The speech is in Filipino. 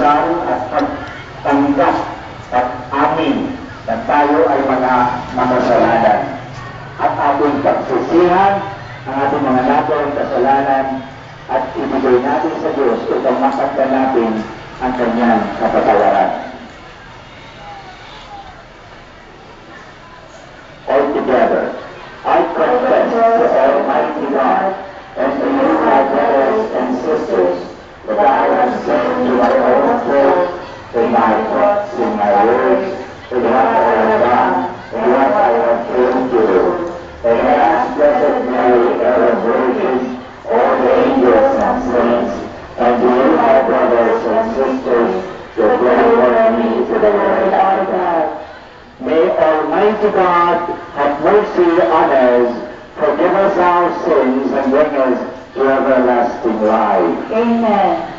pagdadasal at pagtanggap at amin na tayo ay mga makasalanan. At ating pagsisihan ang ating mga nating kasalanan at ibigay natin sa Diyos upang makamtan natin ang kanyang kapatawaran. All together, I confess to Almighty God and to you, my brothers and sisters, that I have sinned to my own fault, in my thoughts, in my words, in what I have done, in what I have failed to do. And I ask Blessed Mary, ever Virgin, all the angels and saints, and to you, my brothers and sisters, to pray for me to the Lord our God. May Almighty God have mercy on us, forgive us our sins, and bring us to everlasting life. Amen.